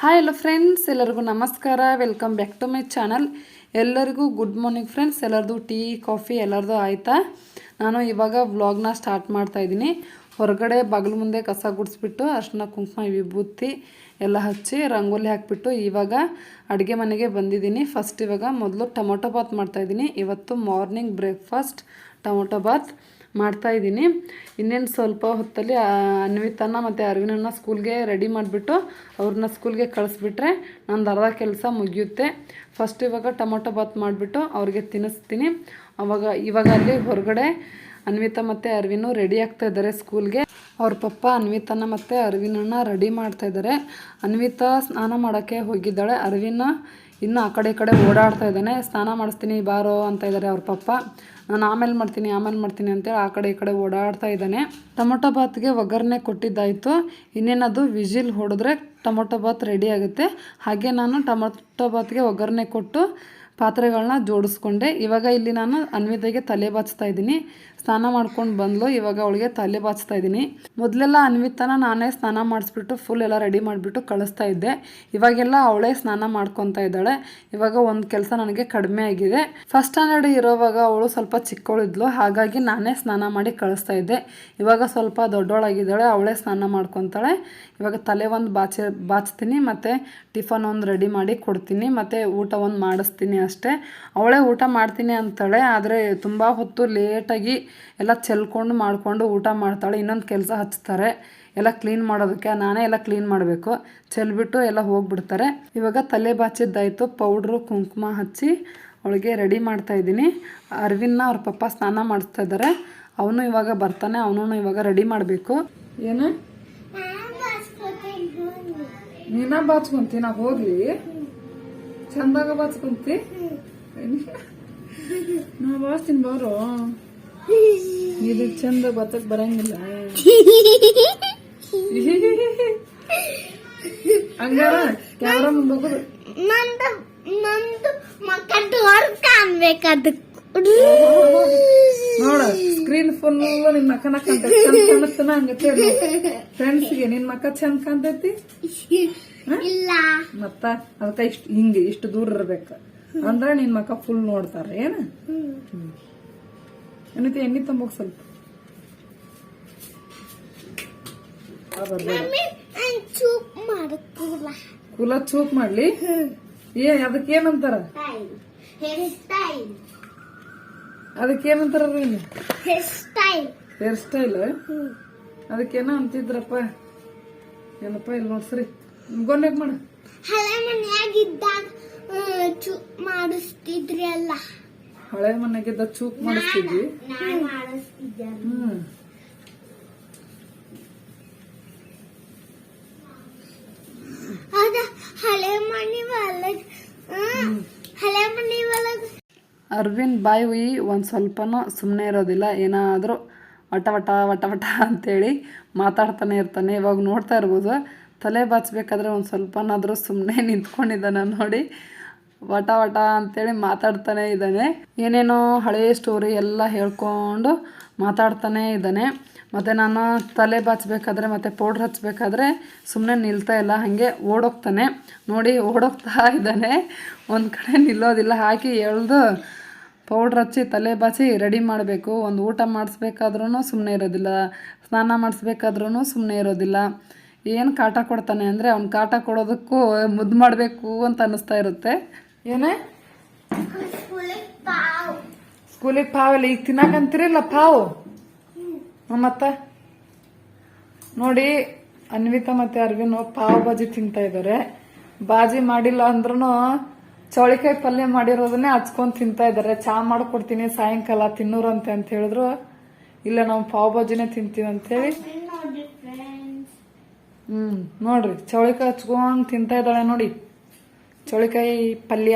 Hi hello friends, ಎಲ್ಲರಿಗೂ ನಮಸ್ಕಾರ. Welcome back to my channel. ಎಲ್ಲರಿಗೂ ಗುಡ್ ಮಾರ್ನಿಂಗ್ ಫ್ರೆಂಡ್ಸ್. ಎಲ್ಲರದು ಟೀ ಕಾಫಿ ಎಲ್ಲರದು ಆಯಿತಾ? ನಾನು ಇವಾಗ ವ್ಲಾಗ್ನ ಸ್ಟಾರ್ಟ್ ಮಾಡ್ತಾಯಿದ್ದೀನಿ. ಹೊರಗಡೆ ಬಾಗಿಲು ಮುಂದೆ ಕಸ ಗುಡಿಸ್ಬಿಟ್ಟು ಅರ್ಶಿನ ಕುಂಕುಮ ವಿಭೂತಿ ಎಲ್ಲ ಹಚ್ಚಿ ರಂಗೋಲಿ ಹಾಕಿಬಿಟ್ಟು ಇವಾಗ ಅಡುಗೆ ಮನೆಗೆ ಬಂದಿದ್ದೀನಿ. ಫಸ್ಟ್ ಇವಾಗ ಮೊದಲು ಟೊಮೊಟೊ ಬಾತ್ ಮಾಡ್ತಾಯಿದ್ದೀನಿ. ಇವತ್ತು ಮಾರ್ನಿಂಗ್ ಬ್ರೇಕ್ಫಾಸ್ಟ್ ಟೊಮೊಟೊ ಬಾತ್ ಮಾಡ್ತಾಯಿದ್ದೀನಿ. ಇನ್ನೇನು ಸ್ವಲ್ಪ ಹೊತ್ತಲ್ಲಿ ಅನ್ವಿತನ ಮತ್ತು ಅರವಿನನ್ನ ಸ್ಕೂಲ್ಗೆ ರೆಡಿ ಮಾಡಿಬಿಟ್ಟು ಅವ್ರನ್ನ ಸ್ಕೂಲ್ಗೆ ಕಳಿಸ್ಬಿಟ್ರೆ ನಂದು ಅರ್ಧ ಕೆಲಸ ಮುಗಿಯುತ್ತೆ. ಫಸ್ಟ್ ಇವಾಗ ಟೊಮೊಟೊ ಬಾತ್ ಮಾಡಿಬಿಟ್ಟು ಅವ್ರಿಗೆ ತಿನ್ನಿಸ್ತೀನಿ. ಇವಾಗ ಅಲ್ಲಿ ಹೊರಗಡೆ ಅನ್ವಿತಾ ಮತ್ತು ಅರವಿನು ರೆಡಿ ಆಗ್ತಾಯಿದ್ದಾರೆ ಸ್ಕೂಲ್ಗೆ. ಅವ್ರ ಪಪ್ಪ ಅನ್ವಿತನ ಮತ್ತು ಅರವಿನನ್ನ ರೆಡಿ ಮಾಡ್ತಾಯಿದ್ದಾರೆ. ಅನ್ವಿತಾ ಸ್ನಾನ ಮಾಡೋಕ್ಕೆ ಹೋಗಿದ್ದಾಳೆ. ಅರವಿನ ಇನ್ನು ಆ ಕಡೆ ಈ ಕಡೆ ಓಡಾಡ್ತಾ ಇದ್ದಾನೆ. ಸ್ನಾನ ಮಾಡಿಸ್ತೀನಿ ಬಾರೋ ಅಂತ ಇದ್ದಾರೆ ಅವ್ರ ಪಪ್ಪ. ನಾನು ಆಮೇಲೆ ಮಾಡ್ತೀನಿ ಅಂತೇಳಿ ಆ ಕಡೆ ಈ ಕಡೆ ಓಡಾಡ್ತಾ ಇದ್ದಾನೆ. ಟೊಮೊಟೊ ಬಾತ್ಗೆ ಒಗ್ಗರಣೆ ಕೊಟ್ಟಿದ್ದಾಯಿತು. ಇನ್ನೇನದು ವಿಜಿಲ್ ಹೊಡೆದ್ರೆ ಟೊಮೊಟೊ ಬಾತ್ ರೆಡಿ ಆಗುತ್ತೆ. ಹಾಗೆ ನಾನು ಟೊಮೊಟೊ ಬಾತ್ಗೆ ಒಗ್ಗರಣೆ ಕೊಟ್ಟು ಪಾತ್ರೆಗಳನ್ನ ಜೋಡಿಸ್ಕೊಂಡೆ. ಇವಾಗ ಇಲ್ಲಿ ನಾನು ಅನ್ವಿತಾಗೆ ತಲೆ ಬಾಚ್ತಾ ಇದ್ದೀನಿ. ಸ್ನಾನ ಮಾಡ್ಕೊಂಡು ಬಂದ್ಲು. ಇವಾಗ ಅವಳಿಗೆ ತಲೆ ಬಾಚ್ತಾ ಇದ್ದೀನಿ. ಮೊದಲೆಲ್ಲ ಅನ್ವಿತಾನ ನಾನೇ ಸ್ನಾನ ಮಾಡಿಸ್ಬಿಟ್ಟು ಫುಲ್ ಎಲ್ಲ ರೆಡಿ ಮಾಡಿಬಿಟ್ಟು ಕಳಿಸ್ತಾ ಇದ್ದೆ. ಇವಾಗೆಲ್ಲ ಅವಳೇ ಸ್ನಾನ ಮಾಡ್ಕೊತಾ ಇದ್ದಾಳೆ. ಇವಾಗ ಒಂದು ಕೆಲಸ ನನಗೆ ಕಡಿಮೆ ಆಗಿದೆ. ಫಸ್ಟ್ ಸ್ಟ್ಯಾಂಡರ್ಡ್ ಇರೋವಾಗ ಅವಳು ಸ್ವಲ್ಪ ಚಿಕ್ಕವಳಿದ್ಲು, ಹಾಗಾಗಿ ನಾನೇ ಸ್ನಾನ ಮಾಡಿ ಕಳಿಸ್ತಾ ಇದ್ದೆ. ಇವಾಗ ಸ್ವಲ್ಪ ದೊಡ್ಡವಳಾಗಿದ್ದಾಳೆ, ಅವಳೇ ಸ್ನಾನ ಮಾಡ್ಕೊತಾಳೆ. ಇವಾಗ ತಲೆ ಒಂದು ಬಾಚ್ತೀನಿ ಮತ್ತು ಟಿಫನ್ ಒಂದು ರೆಡಿ ಮಾಡಿ ಕೊಡ್ತೀನಿ ಮತ್ತು ಊಟ ಒಂದು ಮಾಡಿಸ್ತೀನಿ ಅಷ್ಟೇ. ಅವಳೇ ಊಟ ಮಾಡ್ತೀನಿ ಅಂತಾಳೆ, ಆದರೆ ತುಂಬ ಹೊತ್ತು ಲೇಟಾಗಿ ಎಲ್ಲ ಚೆಲ್ಕೊಂಡು ಮಾಡಿಕೊಂಡು ಊಟ ಮಾಡ್ತಾಳೆ. ಇನ್ನೊಂದು ಕೆಲಸ ಹಚ್ತಾರೆ ಎಲ್ಲ ಕ್ಲೀನ್ ಮಾಡೋದಕ್ಕೆ. ನಾನೇ ಎಲ್ಲ ಕ್ಲೀನ್ ಮಾಡಬೇಕು. ಚೆಲ್ಬಿಟ್ಟು ಎಲ್ಲ ಹೋಗ್ಬಿಡ್ತಾರೆ. ಇವಾಗ ತಲೆ ಬಾಚಿದ್ದಾಯಿತು. ಪೌಡ್ರು ಕುಂಕುಮ ಹಚ್ಚಿ ಅವಳಿಗೆ ರೆಡಿ ಮಾಡ್ತಾಯಿದ್ದೀನಿ. ಅರವಿನ್ನ ಅವ್ರ ಪಪ್ಪ ಸ್ನಾನ ಮಾಡಿಸ್ತಾ ಇದ್ದಾರೆ. ಅವನು ಇವಾಗ ಬರ್ತಾನೆ. ಅವನು ಇವಾಗ ರೆಡಿ ಮಾಡಬೇಕು. ಏನು ನೀನ ಬಾಚ್ಕೊಂತಿ? ನಾ ಹೋಗ್ಲಿ ಚಂದಾಗ ಬಾಚ್ಕೊಂತಿ? ನಾ ಬಾಚ್ತೀನಿ ಬಾರೋ. ಇದು ಚಂದ ಬಾಚಕ್ ಬರಂಗಿಲ್ಲ. ಹಂಗಾರ ಕ್ಯಾಮ್ರಾ ಮುಂದೆ ನೋಡ, ಸ್ಕ್ರೀನ್ ಫುಲ್ ನಿನ್ ಮಕ್ಕನ ಕಾಣ್ತೈತಿ. ಹಂಗತ್ತೆ ಫ್ರೆಂಡ್ಸ್ಗೆ ನಿನ್ ಮಕ್ಕ ಚಂದ ಕಾಣ್ತೈತಿ ಮತ್ತ ಅದಕ್ಕ ಇಷ್ಟು ದೂರ ಇರ್ಬೇಕು ಅಂದ್ರೆ ನಿನ್ ಮಕ್ಕ ಫುಲ್ ನೋಡ್ತಾರ. ಏನ ಏನೈತಿ ಎಣ್ಣೆ ತಂಬೋಗ್ ಸ್ವಲ್ಪ ಕೂಲ ಚೂಪ್ ಮಾಡ್ಲಿ. ಅದಕ್ಕೇನಂತಾರ ಹೇರ್ ಸ್ಟೈಲ್. ಅದಕ್ಕೇನೋ ಅಂತಿದ್ರಪ್ಪ. ಏನಪ್ಪ ಇಲ್ಲಿ ನೋಡ್ಸ್ರಿ ಗೊನ್ಯಾಗ ಮಾಡ. ಹಳೆ ಮನೆಗಿದ್ದ ಚೂಪ್ ಮಾಡಿಸ್ತಿದ್ವಿ. ಅರವಿಂದ್ ಬಾಯಿ ಒಂದು ಸ್ವಲ್ಪನೂ ಸುಮ್ಮನೆ ಇರೋದಿಲ್ಲ. ಏನಾದರೂ ವಟ ವಟ ವಟ ವಟ ಅಂತೇಳಿ ಮಾತಾಡ್ತಾನೆ ಇರ್ತಾನೆ. ಇವಾಗ ನೋಡ್ತಾ ಇರ್ಬೋದು, ತಲೆ ಬಾಚಬೇಕಾದ್ರೆ ಒಂದು ಸ್ವಲ್ಪನಾದರೂ ಸುಮ್ಮನೆ ನಿಂತ್ಕೊಂಡಿದ್ದಾನೆ ನೋಡಿ. ವಟ ವಟ ಅಂತೇಳಿ ಮಾತಾಡ್ತಾನೆ ಇದ್ದಾನೆ. ಏನೇನೋ ಹಳೆಯ ಸ್ಟೋರಿ ಎಲ್ಲ ಹೇಳ್ಕೊಂಡು ಮಾತಾಡ್ತಾನೆ ಇದ್ದಾನೆ. ಮತ್ತು ನಾನು ತಲೆ ಬಾಚಬೇಕಾದ್ರೆ ಮತ್ತು ಪೌಡ್ರ್ ಹಚ್ಚಬೇಕಾದ್ರೆ ಸುಮ್ಮನೆ ನಿಲ್ತಾ ಇಲ್ಲ, ಹಾಗೆ ಓಡೋಗ್ತಾನೆ ನೋಡಿ. ಓಡೋಗ್ತಾ ಇದ್ದಾನೆ, ಒಂದು ಕಡೆ ನಿಲ್ಲೋದಿಲ್ಲ. ಹಾಕಿ ಎಳ್ದು ಪೌಡ್ರ್ ಹಚ್ಚಿ ತಲೆ ಬಾಚಿ ರೆಡಿ ಮಾಡಬೇಕು. ಒಂದು ಊಟ ಮಾಡಿಸ್ಬೇಕಾದ್ರೂ ಸುಮ್ಮನೆ ಇರೋದಿಲ್ಲ, ಸ್ನಾನ ಮಾಡಿಸ್ಬೇಕಾದ್ರೂ ಸುಮ್ಮನೆ ಇರೋದಿಲ್ಲ. ಏನು ಕಾಟ ಕೊಡ್ತಾನೆ ಅಂದರೆ ಅವ್ನು ಕಾಟ ಕೊಡೋದಕ್ಕೂ ಮುದ್ದು ಮಾಡಬೇಕು ಅಂತ ಅನ್ನಿಸ್ತಾ ಇರುತ್ತೆ. ಏನೇ ಸ್ಕೂಲಿಗೆ ಪಾವಲ್ಲಿ ಈಗ ತಿನ್ನಕಂತೀರಿಲ್ಲ ಪಾವು. ಮತ್ತು ನೋಡಿ, ಅನ್ವಿತಾ ಮತ್ತು ಅರವಿನ್ ಪಾವ್ ಬಾಜಿ ತಿಂತಾ ಇದ್ದಾರೆ. ಬಾಜಿ ಮಾಡಿಲ್ಲ ಅಂದ್ರೂ ಚೌಳಿಕಾಯಿ ಪಲ್ಯ ಮಾಡಿರೋದನ್ನೇ ಹಚ್ಕೊಂಡು ತಿಂತಾ ಇದ್ದಾರೆ. ಚಾ ಮಾಡಿಕೊಡ್ತೀನಿ ಸಾಯಂಕಾಲ ತಿನ್ನೂರಂತೆ ಅಂತ ಹೇಳಿದ್ರು. ಇಲ್ಲ ನಾವು ಪಾವ್ ಬಾಜಿನೇ ತಿಂತೀವಿ ಅಂತೇಳಿ. ನೋಡ್ರಿ ಚೌಳಿಕಾಯಿ ಹಚ್ಕೊಂಡು ತಿಂತಾ ಇದ್ದಾಳೆ ನೋಡಿ, ಚೌಳಿಕಾಯಿ ಪಲ್ಯ.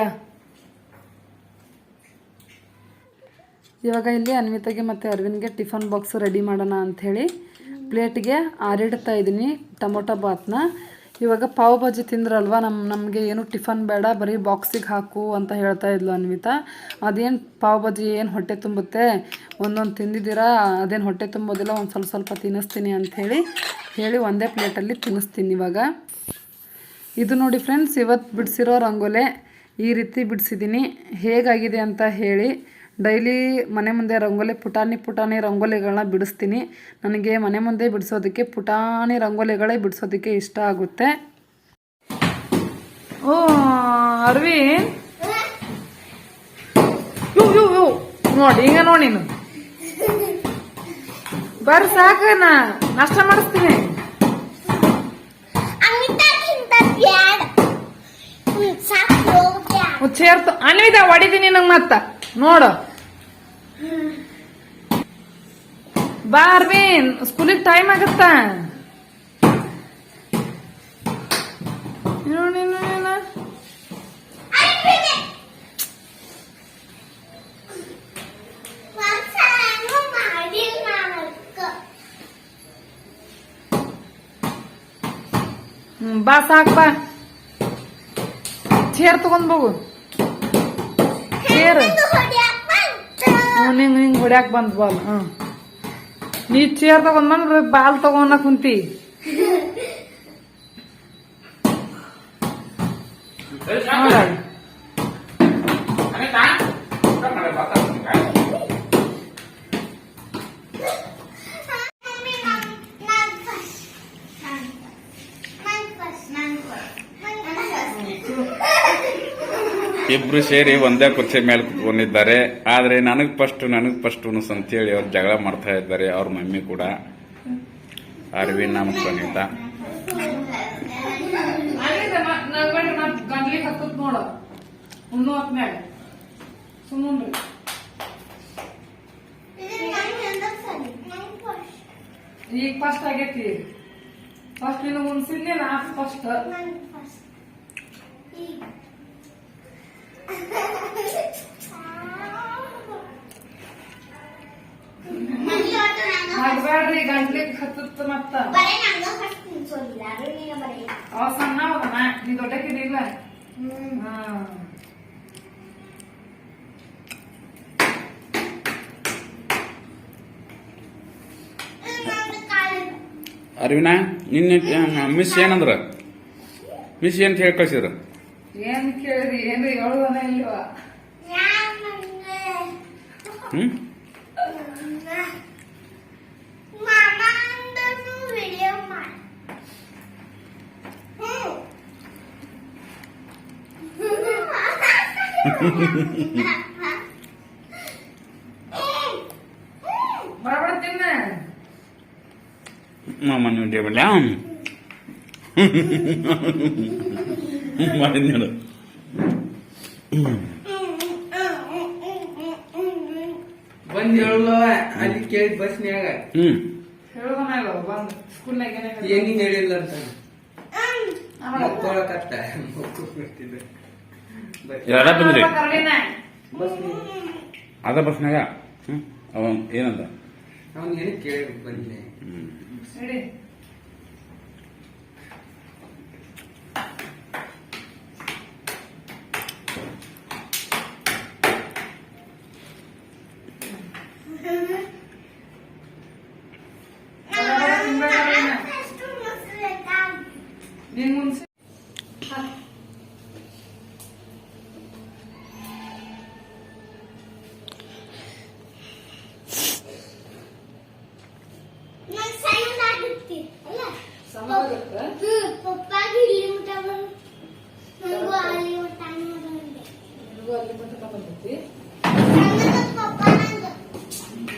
ಇವಾಗ ಇಲ್ಲಿ ಅನ್ವಿತಾಗೆ ಮತ್ತು ಅರವಿಂದ್ಗೆ ಟಿಫನ್ ಬಾಕ್ಸ್ ರೆಡಿ ಮಾಡೋಣ ಅಂಥೇಳಿ ಪ್ಲೇಟ್ಗೆ ಆರಿಡ್ತಾ ಇದ್ದೀನಿ ಟೊಮೊಟೊ ಬಾತ್ನ. ಇವಾಗ ಪಾವ್ ಭಾಜಿ ತಿಂದ್ರಲ್ವ, ನಮಗೆ ಏನು ಟಿಫನ್ ಬೇಡ, ಬರೀ ಬಾಕ್ಸಿಗೆ ಹಾಕು ಅಂತ ಹೇಳ್ತಾ ಇದ್ಲು ಅನ್ವಿತಾ. ಅದೇನು ಪಾವ್ ಭಾಜಿ ಏನು ಹೊಟ್ಟೆ ತುಂಬುತ್ತೆ, ಒಂದೊಂದು ತಿಂದಿದ್ದೀರಾ, ಅದೇನು ಹೊಟ್ಟೆ ತುಂಬೋದಿಲ್ಲ, ಒಂದು ಸ್ವಲ್ಪ ತಿನ್ನಿಸ್ತೀನಿ ಅಂಥೇಳಿ ಒಂದೇ ಪ್ಲೇಟಲ್ಲಿ ತಿನ್ನಿಸ್ತೀನಿ. ಇವಾಗ ಇದು ನೋಡಿ ಫ್ರೆಂಡ್ಸ್, ಇವತ್ತು ಬಿಡಿಸಿರೋ ರಂಗೋಲೆ ಈ ರೀತಿ ಬಿಡಿಸಿದ್ದೀನಿ. ಹೇಗಾಗಿದೆ ಅಂತ ಹೇಳಿ. ಡೈಲಿ ಮನೆ ಮುಂದೆ ರಂಗೋಲಿ ಪುಟಾಣಿ ರಂಗೋಲಿಗಳನ್ನ ಬಿಡಿಸ್ತೀನಿ. ನನಗೆ ಮನೆ ಮುಂದೆ ಬಿಡಿಸೋದಕ್ಕೆ ಪುಟಾಣಿ ರಂಗೋಲಿಗಳೇ ಬಿಡಿಸೋದಕ್ಕೆ ಇಷ್ಟ ಆಗುತ್ತೆ. ಓ ಅರವಿಂದ್, ನೋಡಿ ಈಗ ನೋಡಿ ನೀನು ಬರ್ರಿ ಸಾಕ, ನಾಷ್ಟ ಮಾಡಿಸ್ತೀನಿ. ಸೇರ್ತು ಅನ್ವಿತ ಹೊಡಿತೀನಿ ನಂಗೆ ಮತ್ತ ನೋಡು. ಬಾ ಅರವಿಂದ್, ಸ್ಕೂಲಿಗೆ ಟೈಮ್ ಆಗತ್ತ. ಬಾ ಸಾಕ್, ಬಾ ಚೇರ್ ತಗೊಂಡ್ ಹೋಗು. ಚೇರ್ ಹಿಂಗ್ ಹೊಡ್ಯಾಕ್ ಬಂದ್ ಬಾಲ್. ನೀ ಚೇರ್ ತಗೊಂಡ್ ಬಂದ್ರೆ ಬಾಲ್ ತಗೊಂಡ ಕುಂತಿ. ಇಬ್ರು ಸೇರಿ ಒಂದೇ ಕುರ್ಚಿ ಮೇಲೆ ಕುತ್ಕೊಂಡಿದ್ದಾರೆ. ಆದ್ರೆ ನನಗ್ ಫಸ್ಟ್ ಅಂತೇಳಿ ಅವ್ರು ಜಗಳ ಮಾಡ್ತಾ ಇದ್ದಾರೆ. ಅವ್ರ ಮಮ್ಮಿ ಕೂಡ ಅರವಿಂದ್ ನಮ್ಮ ಸುನೀತಾ. ಈಗ ಫಸ್ಟ್ ಆಗೈತಿ. ಫಸ್ಟ್ ನೀನು ಉಣ್ಸಿದ್ನಿ, ನಾ ಫಸ್ಟ್. ಮಾಡ್ಬೇಡ್ರಿ, ಗಂಟ್ಲಿಗೆ ಹತ್ತುತ್ತ ಮತ್ತ. ಅವ ಸಣ್ಣ ಹೋಗಣ, ನೀ ದೊಡ್ಡಕ್ಕಿದಿಲ್ಲ. ಅರವಿನ ನಿನ್ನ ಮಿಸ್ ಏನಂದ್ರ? ಮಿಸ್ ಏನ್ ಹೇಳಿ ಕಳ್ಸಿದ್ರ? ಏನ್ ಕೇಳಿದ್ರಿ? ಏನು ಹೇಳುವನ ಇಲ್ವಾ? ಬರಬಡ ತಿನ್ನ ಮಾಮನ ವಿಡಿಯೋ ಬಲ್ಲ ಮಾಡಿದ್ನೋಡು. ಬಂದ್ ಹೇಳಲ್ವ ಅಲ್ಲಿ ಕೇಳಿದ್ ಬಸ್ನ್ಯಾಗ. ಹೇಳೋದನ ಇಲ್ವ? ಬಂದ್ ಸ್ಕೂಲ್ನಾಗ ಏನೇನ್ ಹೇಳಿಲ್ಲ ಅಂತ ಮಕ್ಕೊಳಕತ್ತ ಯಾರ ಬಂದ್ರಿ? ಬಸ್ ಅದ ಬಸ್ನಾಗ ಅವ ಏನಂದ? ಅವ್ನು ಏನು ಕೇಳಿ ಬಂದಿಲ್ಲ. ಸರಿ ನೀನ್ ಮುಂಚೆ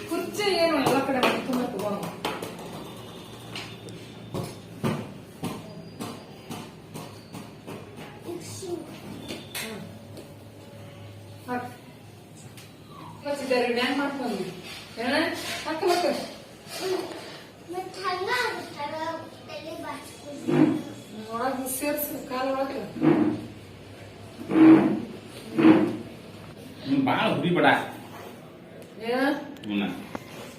ಕುರ್ಚಿ ಏನು ಎಲ್ಲ ಕಡೆ ತುಂಬ ತಗೊಂಡು ಮಾಡ್ಕೊಂಡು ಹಾಕಲಕ್ಕ ಒಳಗ ಸೇರ್ಸ ಕಾಲ ಒಳಗ ಬಾಳ ಹುರಿಬೇಡ.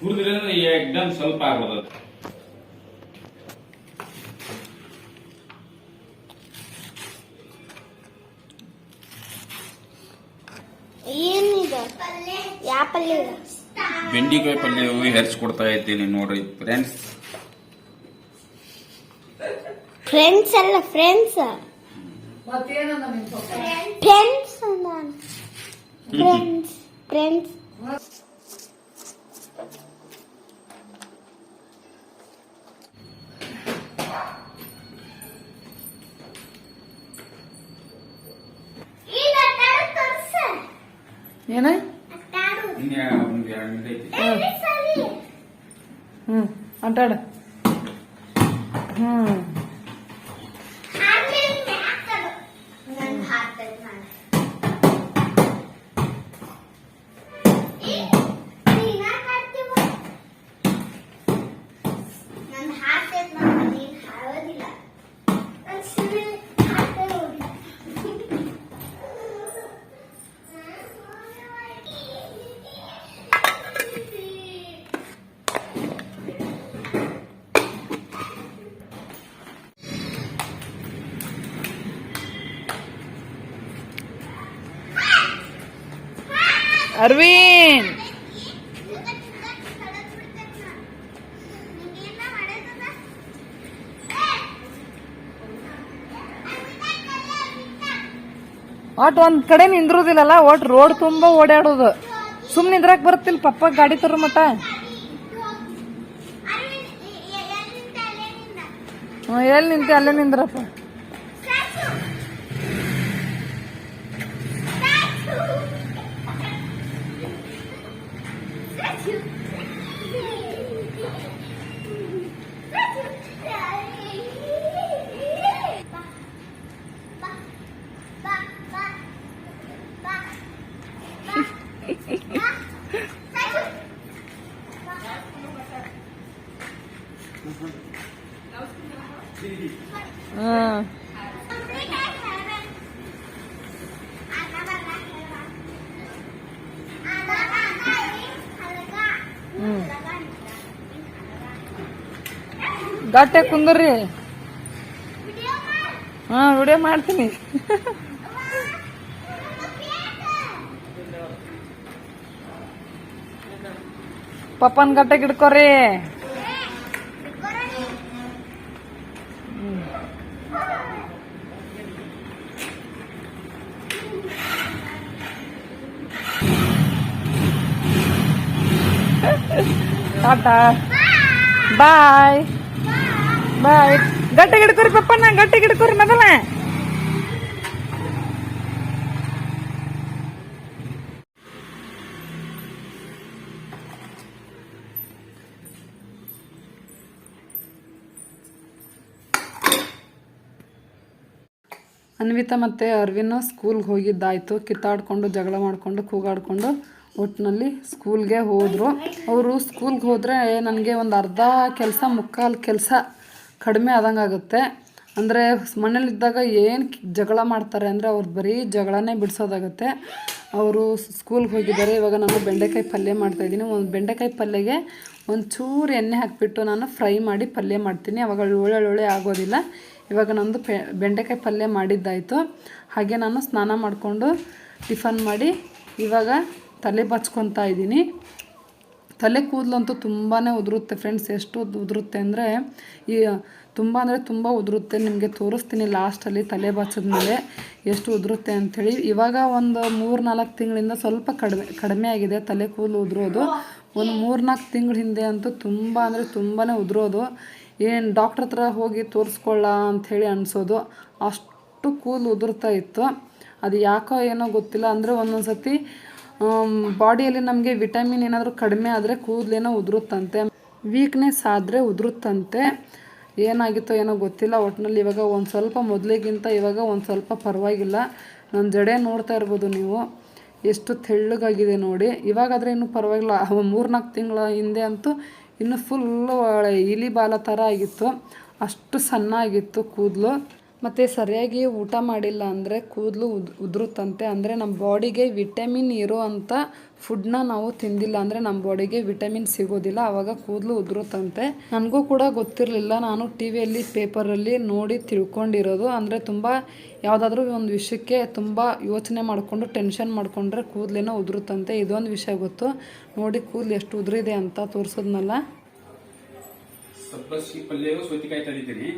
ಹುರಿದ್ರೆ ಎಕ್ದಮ್ ಸ್ವಲ್ಪ ಆಗ್ಬಾರ್ದು. ಬೆಂಡಿಕಾಯಿ ಪಲ್ಯ ಹೆರ್ಚ್ಕೊಡ್ತಾ ಇದ್ದೀನಿ ನೋಡ್ರಿ ಫ್ರೆಂಡ್ಸ್. ಫ್ರೆಂಡ್ಸ್ ಅಲ್ಲ ಫ್ರೆಂಡ್ಸ್. ಮತ್ತೇನಂದ ನಿಮ್ ಪಪ್ಪ? ಫ್ರೆಂಡ್ಸ್ ಫ್ರೆಂಡ್ಸ್ ಫ್ರೆಂಡ್ಸ್ ಏನ ಆಟಾಡ. ಅರವಿಂದ್ ಒಟ್ ಒಂದ್ ಕಡೆ ನಿಂದ್ರುದಿಲ್ಲಲ್ಲ, ಒಟ್ ರೋಡ್ ತುಂಬಾ ಓಡಾಡೋದು. ಸುಮ್ನೆ ನಿಂದ್ರಾಕ್ ಬರುತ್ತಿಲ್ಲ ಪಪ್ಪ ಗಾಡಿ ತರ ಮಟ. ಎಲ್ಲಿ ನಿಂತೆ ಅಲ್ಲೇ ನಿಂದ್ರಪ್ಪ. ಗಟ್ಟೆ ಕುಂದ್ರಿ. ವಿಡಿಯೋ ಮಾಡ್ತೀನಿ. ಪಪ್ಪನ್ ಗಟ್ಟೆ ಹಿಡ್ಕೋರಿ. ಟಾಟಾ ಬಾಯ್ ಬಾಯ್. ಗಟ್ಟೆ ಹಿಡ್ಕೋರಿ ಪಪ್ಪನ, ಗಟ್ಟೆ ಹಿಡ್ಕೋರಿ ಮೊದಲ. ಅನ್ವಿತಾ ಮತ್ತು ಅರ್ವಿನ್ ಸ್ಕೂಲ್ಗೆ ಹೋಗಿದ್ದಾಯಿತು. ಕಿತ್ತಾಡ್ಕೊಂಡು ಜಗಳ ಮಾಡಿಕೊಂಡು ಕೂಗಾಡ್ಕೊಂಡು ಒಟ್ಟಿನಲ್ಲಿ ಸ್ಕೂಲ್ಗೆ ಹೋದರು. ಅವರು ಸ್ಕೂಲ್ಗೆ ಹೋದರೆ ನನಗೆ ಒಂದು ಅರ್ಧ ಕೆಲಸ ಮುಕ್ಕಾಲು ಕೆಲಸ ಕಡಿಮೆ ಆದಂಗೆ ಆಗುತ್ತೆ. ಅಂದರೆ ಮನೇಲಿದ್ದಾಗ ಏನು ಜಗಳ ಮಾಡ್ತಾರೆ ಅಂದರೆ ಅವ್ರು ಬರೀ ಜಗಳನೇ ಬಿಡಿಸೋದಾಗುತ್ತೆ. ಅವರು ಸ್ಕೂಲ್ಗೆ ಹೋಗಿದ್ದಾರೆ. ಇವಾಗ ನಾನು ಬೆಂಡೆಕಾಯಿ ಪಲ್ಯ ಮಾಡ್ತಾಯಿದ್ದೀನಿ. ಒಂದು ಬೆಂಡೆಕಾಯಿ ಪಲ್ಯಗೆ ಒಂಚೂರು ಎಣ್ಣೆ ಹಾಕಿಬಿಟ್ಟು ನಾನು ಫ್ರೈ ಮಾಡಿ ಪಲ್ಯ ಮಾಡ್ತೀನಿ. ಅವಾಗ ಒಳ್ಳೆ ಆಗೋದಿಲ್ಲ. ಇವಾಗ ನಂದು ಬೆಂಡೆಕಾಯಿ ಪಲ್ಯ ಮಾಡಿದ್ದಾಯಿತು. ಹಾಗೆ ನಾನು ಸ್ನಾನ ಮಾಡಿಕೊಂಡು ಟಿಫನ್ ಮಾಡಿ ಇವಾಗ ತಲೆ ಬಚ್ಕೊತಾ ಇದ್ದೀನಿ. ತಲೆ ಕೂದಲಂತೂ ತುಂಬಾ ಉದುರುತ್ತೆ ಫ್ರೆಂಡ್ಸ್. ಎಷ್ಟು ಉದುರುತ್ತೆ ಅಂದರೆ ತುಂಬ ಉದುರುತ್ತೆ. ನಿಮಗೆ ತೋರಿಸ್ತೀನಿ ಲಾಸ್ಟಲ್ಲಿ ತಲೆ ಬಚ್ಚಿದ್ಮೇಲೆ ಎಷ್ಟು ಉದುರುತ್ತೆ ಅಂಥೇಳಿ. ಇವಾಗ ಒಂದು 3-4 ತಿಂಗಳಿಂದ ಸ್ವಲ್ಪ ಕಡಿಮೆ ಆಗಿದೆ ತಲೆ ಕೂದಲು ಉದುರೋದು. ಒಂದು 3-4 ತಿಂಗಳ ಹಿಂದೆ ಅಂತೂ ತುಂಬಾ ಉದುರೋದು. ಏನು ಡಾಕ್ಟ್ರ್ ಹತ್ರ ಹೋಗಿ ತೋರಿಸ್ಕೊಳ್ಳ ಅಂಥೇಳಿ ಅನಿಸೋದು, ಅಷ್ಟು ಕೂದಲು ಉದುರ್ತಾ ಇತ್ತು. ಅದು ಯಾಕೋ ಏನೋ ಗೊತ್ತಿಲ್ಲ. ಅಂದರೆ ಒಂದೊಂದು ಸತಿ ಬಾಡಿಯಲ್ಲಿ ನಮಗೆ ವಿಟಮಿನ್ ಏನಾದರೂ ಕಡಿಮೆ ಆದರೆ ಕೂದಲೇನೋ ಉದುರುತ್ತಂತೆ, ವೀಕ್ನೆಸ್ ಆದರೆ ಉದುರುತ್ತಂತೆ. ಏನಾಗಿತ್ತೋ ಏನೋ ಗೊತ್ತಿಲ್ಲ. ಒಟ್ಟಿನಲ್ಲಿ ಇವಾಗ ಒಂದು ಸ್ವಲ್ಪ ಮೊದಲಿಗಿಂತ ಇವಾಗ ಒಂದು ಸ್ವಲ್ಪ ಪರವಾಗಿಲ್ಲ. ನನ್ನ ಜಡೆ ನೋಡ್ತಾ ಇರ್ಬೋದು ನೀವು, ಎಷ್ಟು ತೆಳ್ಳಗಾಗಿದೆ ನೋಡಿ. ಇವಾಗಾದರೆ ಇನ್ನೂ ಪರವಾಗಿಲ್ಲ. 3-4 ತಿಂಗಳ ಹಿಂದೆ ಅಂತೂ ಇನ್ನು ಫುಲ್ಲು ಇಲಿ ಬಾಲ ಥರ ಆಗಿತ್ತು. ಅಷ್ಟು ಸಣ್ಣ ಆಗಿತ್ತು ಕೂದಲು. ಮತ್ತು ಸರಿಯಾಗಿ ಊಟ ಮಾಡಿಲ್ಲ ಅಂದರೆ ಕೂದಲು ಉದುರುತ್ತಂತೆ. ಅಂದರೆ ನಮ್ಮ ಬಾಡಿಗೆ ವಿಟಮಿನ್ ಇರೋ ಅಂಥ ಫುಡ್ನ ನಾವು ತಿಂದಿಲ್ಲ ಅಂದರೆ ನಮ್ಮ ಬಾಡಿಗೆ ವಿಟಮಿನ್ ಸಿಗೋದಿಲ್ಲ. ಆವಾಗ ಕೂದಲು ಉದುರುತ್ತಂತೆ. ನನಗೂ ಕೂಡ ಗೊತ್ತಿರಲಿಲ್ಲ. ನಾನು ಟಿ ವಿಯಲ್ಲಿ ಪೇಪರಲ್ಲಿ ನೋಡಿ ತಿಳ್ಕೊಂಡಿರೋದು. ಅಂದರೆ ತುಂಬ ಯಾವುದಾದ್ರೂ ಒಂದು ವಿಷಯಕ್ಕೆ ತುಂಬ ಯೋಚನೆ ಮಾಡಿಕೊಂಡು ಟೆನ್ಷನ್ ಮಾಡಿಕೊಂಡ್ರೆ ಕೂದಲೇನೋ ಉದುರುತ್ತಂತೆ. ಇದೊಂದು ವಿಷಯ ಗೊತ್ತು. ನೋಡಿ ಕೂದಲು ಎಷ್ಟು ಉದುರಿದೆ ಅಂತ ತೋರಿಸೋದ್ನಲ್ಲ. ಸಬ್ಬಸ್ಗಿ ಪಲ್ಯ ಸೌತೆಕಾಯಿ ತಂದಿದ್ದೀನಿ.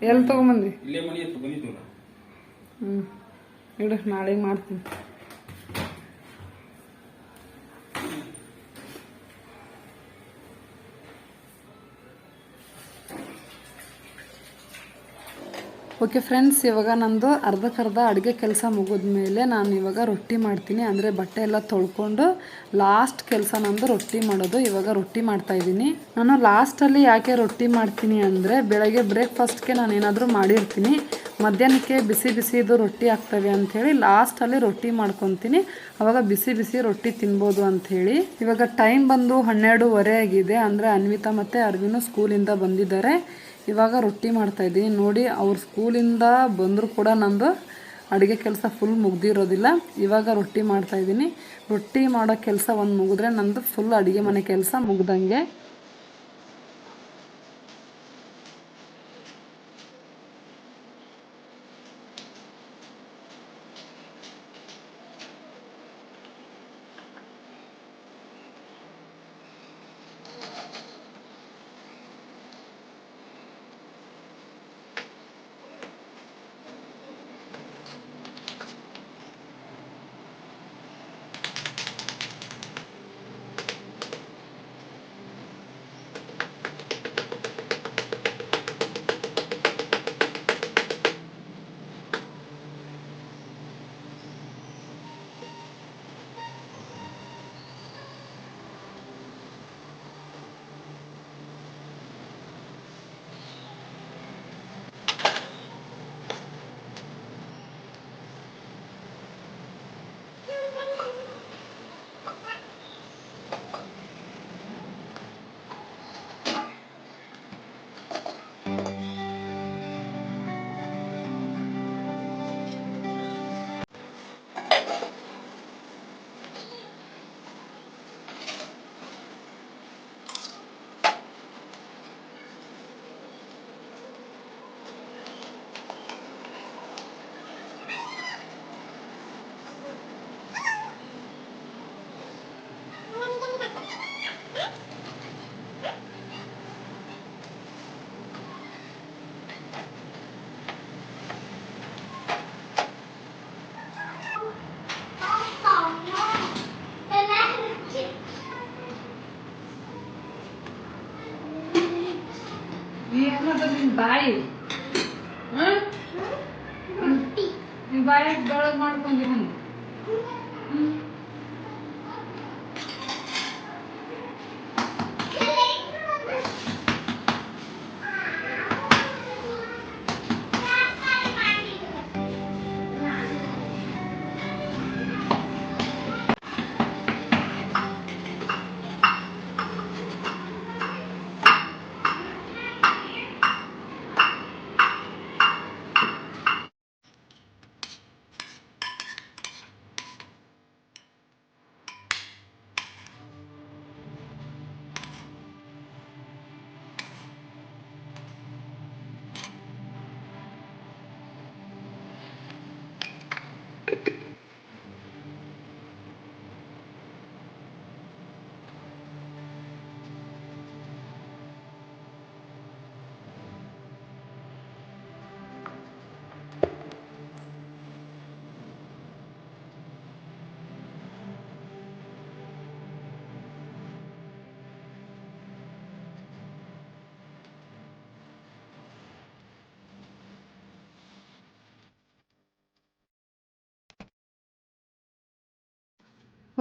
ಎಲ್ಲಿ ತೊಗೊಂಬಂದಿ? ಇಲ್ಲೇ ಮನೆ ಹತ್ರ ಬಂದಿದ್ವಲ್ಲ. ಹ್ಞೂ ಇಡು, ನಾಳೆಗೆ ಮಾಡ್ತೀನಿ. ಓಕೆ ಫ್ರೆಂಡ್ಸ್, ಇವಾಗ ನಂದು ಅರ್ಧಕ್ಕರ್ಧ ಅಡುಗೆ ಕೆಲಸ ಮುಗಿದ್ಮೇಲೆ ನಾನು ಇವಾಗ ರೊಟ್ಟಿ ಮಾಡ್ತೀನಿ. ಅಂದರೆ ಬಟ್ಟೆ ಎಲ್ಲ ತೊಳ್ಕೊಂಡು ಲಾಸ್ಟ್ ಕೆಲಸ ನಂದು ರೊಟ್ಟಿ ಮಾಡೋದು. ಇವಾಗ ರೊಟ್ಟಿ ಮಾಡ್ತಾಯಿದ್ದೀನಿ. ನಾನು ಲಾಸ್ಟಲ್ಲಿ ಯಾಕೆ ರೊಟ್ಟಿ ಮಾಡ್ತೀನಿ ಅಂದರೆ, ಬೆಳಗ್ಗೆ ಬ್ರೇಕ್ಫಾಸ್ಟ್ಗೆ ನಾನು ಏನಾದರೂ ಮಾಡಿರ್ತೀನಿ, ಮಧ್ಯಾಹ್ನಕ್ಕೆ ಬಿಸಿ ಬಿಸಿದು ರೊಟ್ಟಿ ಆಗ್ತವೆ ಅಂಥೇಳಿ ಲಾಸ್ಟಲ್ಲಿ ರೊಟ್ಟಿ ಮಾಡ್ಕೊತೀನಿ. ಆವಾಗ ಬಿಸಿ ಬಿಸಿ ರೊಟ್ಟಿ ತಿನ್ಬೋದು ಅಂಥೇಳಿ. ಇವಾಗ ಟೈಮ್ ಬಂದು 12:30 ಆಗಿದೆ. ಅಂದರೆ ಅನ್ವಿತಾ ಮತ್ತು ಅರ್ವಿನು ಸ್ಕೂಲಿಂದ ಬಂದಿದ್ದಾರೆ. ಇವಾಗ ರೊಟ್ಟಿ ಮಾಡ್ತಾಯಿದ್ದೀನಿ. ನೋಡಿ, ಅವ್ರು ಸ್ಕೂಲಿಂದ ಬಂದರೂ ಕೂಡ ನಂದು ಅಡುಗೆ ಕೆಲಸ ಫುಲ್ ಮುಗ್ದಿರೋದಿಲ್ಲ. ಇವಾಗ ರೊಟ್ಟಿ ಮಾಡ್ತಾಯಿದ್ದೀನಿ. ರೊಟ್ಟಿ ಮಾಡೋ ಕೆಲಸ ಒಂದು ಮುಗಿದ್ರೆ ನಂದು ಫುಲ್ ಅಡುಗೆ ಮನೆ ಕೆಲಸ ಮುಗ್ದಂಗೆ. ಬಾಯಿ ಬಾಯಿ ಬೆಳಗ್ಗೆ ಮಾಡ್ಕೊಂಡಿದ್ದೀನಿ.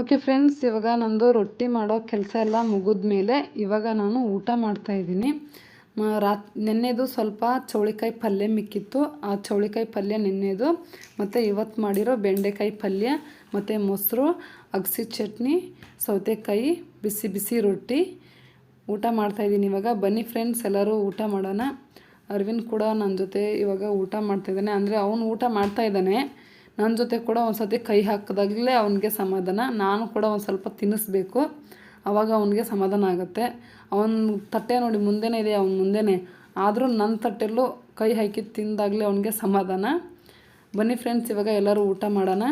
ಓಕೆ ಫ್ರೆಂಡ್ಸ್, ಇವಾಗ ನಂದು ರೊಟ್ಟಿ ಮಾಡೋ ಕೆಲಸ ಎಲ್ಲ ಮುಗಿದ್ಮೇಲೆ ಇವಾಗ ನಾನು ಊಟ ಮಾಡ್ತಾಯಿದ್ದೀನಿ. ನೆನ್ನೆದು ಸ್ವಲ್ಪ ಚೌಳಿಕಾಯಿ ಪಲ್ಯ ಮಿಕ್ಕಿತ್ತು. ಆ ಚೌಳಿಕಾಯಿ ಪಲ್ಯ ನೆನ್ನೆದು, ಮತ್ತು ಇವತ್ತು ಮಾಡಿರೋ ಬೆಂಡೆಕಾಯಿ ಪಲ್ಯ, ಮತ್ತು ಮೊಸರು, ಅಗಸಿ ಚಟ್ನಿ, ಸೌತೆಕಾಯಿ, ಬಿಸಿ ಬಿಸಿ ರೊಟ್ಟಿ ಊಟ ಮಾಡ್ತಾಯಿದ್ದೀನಿ. ಇವಾಗ ಬನ್ನಿ ಫ್ರೆಂಡ್ಸ್, ಎಲ್ಲರೂ ಊಟ ಮಾಡೋಣ. ಅರವಿಂದ್ ಕೂಡ ನನ್ನ ಜೊತೆ ಇವಾಗ ಊಟ ಮಾಡ್ತಾಯಿದ್ದಾನೆ. ಅಂದರೆ ಅವನು ಊಟ ಮಾಡ್ತಾಯಿದ್ದಾನೆ, ನನ್ನ ಜೊತೆ ಕೂಡ ಒಂದು ಸತಿ ಕೈ ಹಾಕಿದಾಗಲೇ ಅವನಿಗೆ ಸಮಾಧಾನ. ನಾನು ಕೂಡ ಒಂದು ಸ್ವಲ್ಪ ತಿನ್ನಿಸ್ಬೇಕು, ಆವಾಗ ಅವನಿಗೆ ಸಮಾಧಾನ ಆಗುತ್ತೆ. ಅವನ ತಟ್ಟೆ ನೋಡಿ ಮುಂದೆನೇ ಇದೆ, ಅವನ ಮುಂದೆನೇ, ಆದರೂ ನನ್ನ ತಟ್ಟೆಲ್ಲೂ ಕೈ ಹಾಕಿ ತಿಂದಾಗಲೇ ಅವನಿಗೆ ಸಮಾಧಾನ. ಬನ್ನಿ ಫ್ರೆಂಡ್ಸ್, ಇವಾಗ ಎಲ್ಲರೂ ಊಟ ಮಾಡೋಣ.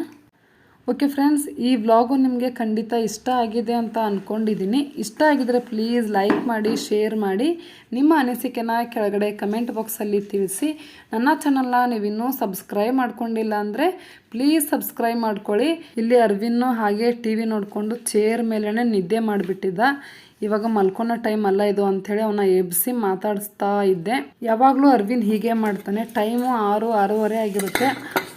ಓಕೆ ಫ್ರೆಂಡ್ಸ್, ಈ ವ್ಲಾಗು ನಿಮಗೆ ಖಂಡಿತ ಇಷ್ಟ ಆಗಿದೆ ಅಂತ ಅಂದ್ಕೊಂಡಿದ್ದೀನಿ. ಇಷ್ಟ ಆಗಿದರೆ ಪ್ಲೀಸ್ ಲೈಕ್ ಮಾಡಿ, ಶೇರ್ ಮಾಡಿ, ನಿಮ್ಮ ಅನಿಸಿಕೆನ ಕೆಳಗಡೆ ಕಮೆಂಟ್ ಬಾಕ್ಸಲ್ಲಿ ತಿಳಿಸಿ. ನನ್ನ ಚಾನಲ್ನ ನೀವಿನ್ನೂ ಸಬ್ಸ್ಕ್ರೈಬ್ ಮಾಡ್ಕೊಂಡಿಲ್ಲ ಅಂದರೆ ಪ್ಲೀಸ್ ಸಬ್ಸ್ಕ್ರೈಬ್ ಮಾಡ್ಕೊಳ್ಳಿ. ಇಲ್ಲಿ ಅರ್ವಿನ್ನು ಹಾಗೆ ಟಿ ವಿ ನೋಡಿಕೊಂಡು ಚೇರ್ ಮೇಲೇ ನಿದ್ದೆ ಮಾಡಿಬಿಟ್ಟಿದ್ದ. ಇವಾಗ ಮಲ್ಕೊಳೋ ಟೈಮ್ ಅಲ್ಲ ಇದು ಅಂಥೇಳಿ ಅವನ್ನ ಎಬ್ಬಿಸಿ ಮಾತಾಡಿಸ್ತಾ ಇದ್ದೆ. ಯಾವಾಗಲೂ ಅರ್ವಿನ್ ಹೀಗೆ ಮಾಡ್ತಾನೆ. ಟೈಮು 6-6:30 ಆಗಿರುತ್ತೆ.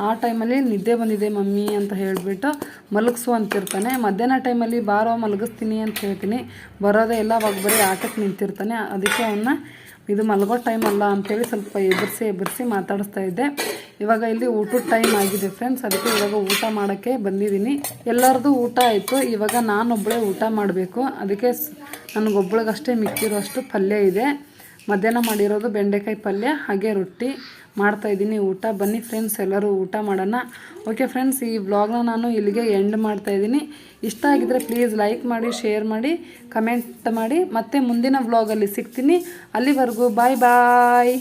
ಆ ಟೈಮಲ್ಲಿ ನಿದ್ದೆ ಬಂದಿದೆ ಮಮ್ಮಿ ಅಂತ ಹೇಳಿಬಿಟ್ಟು ಮಲಗಿಸು ಅಂತಿರ್ತಾನೆ. ಮಧ್ಯಾಹ್ನ ಟೈಮಲ್ಲಿ ಬಾರೋ ಮಲಗಿಸ್ತೀನಿ ಅಂತ ಹೇಳ್ತೀನಿ, ಬರೋದೇ ಇಲ್ಲ. ಅವಾಗ ಬರೀ ಆಟಕ್ಕೆ ನಿಂತಿರ್ತಾನೆ. ಅದಕ್ಕೆ ಅವನ್ನ ಇದು ಮಲಗೋ ಟೈಮ್ ಅಲ್ಲ ಅಂಥೇಳಿ ಸ್ವಲ್ಪ ಎಬ್ಬರಿಸಿ ಮಾತಾಡಿಸ್ತಾ ಇದ್ದೆ. ಇವಾಗ ಇಲ್ಲಿ ಊಟದ ಟೈಮ್ ಆಗಿದೆ ಫ್ರೆಂಡ್ಸ್, ಅದಕ್ಕೆ ಇವಾಗ ಊಟ ಮಾಡೋಕ್ಕೆ ಬಂದಿದ್ದೀನಿ. ಎಲ್ಲರದು ಊಟ ಆಯಿತು. ಇವಾಗ ನಾನೊಬ್ಬಳೇ ಊಟ ಮಾಡಬೇಕು. ಅದಕ್ಕೆ ನನಗೊಬ್ಬಳಿಗಷ್ಟೇ ಮಿಕ್ಕಿರೋಷ್ಟು ಪಲ್ಯ ಇದೆ. ಮಧ್ಯಾಹ್ನ ಮಾಡಿರೋದು ಬೆಂಡೆಕಾಯಿ ಪಲ್ಯ ಹಾಗೆ ರೊಟ್ಟಿ ಮಾಡ್ತಾಯಿದ್ದೀನಿ. ಊಟ ಬನ್ನಿ ಫ್ರೆಂಡ್ಸ್, ಎಲ್ಲರೂ ಊಟ ಮಾಡೋಣ. ಓಕೆ ಫ್ರೆಂಡ್ಸ್, ಈ ವ್ಲಾಗ್ನ ನಾನು ಇಲ್ಲಿಗೆ ಎಂಡ್ ಮಾಡ್ತಾಯಿದ್ದೀನಿ. ಇಷ್ಟ ಆಗಿದ್ರೆ ಪ್ಲೀಸ್ ಲೈಕ್ ಮಾಡಿ, ಶೇರ್ ಮಾಡಿ, ಕಮೆಂಟ್ ಮಾಡಿ. ಮತ್ತೆ ಮುಂದಿನ ವ್ಲಾಗಲ್ಲಿ ಸಿಗ್ತೀನಿ. ಅಲ್ಲಿವರೆಗೂ ಬಾಯ್ ಬಾಯ್.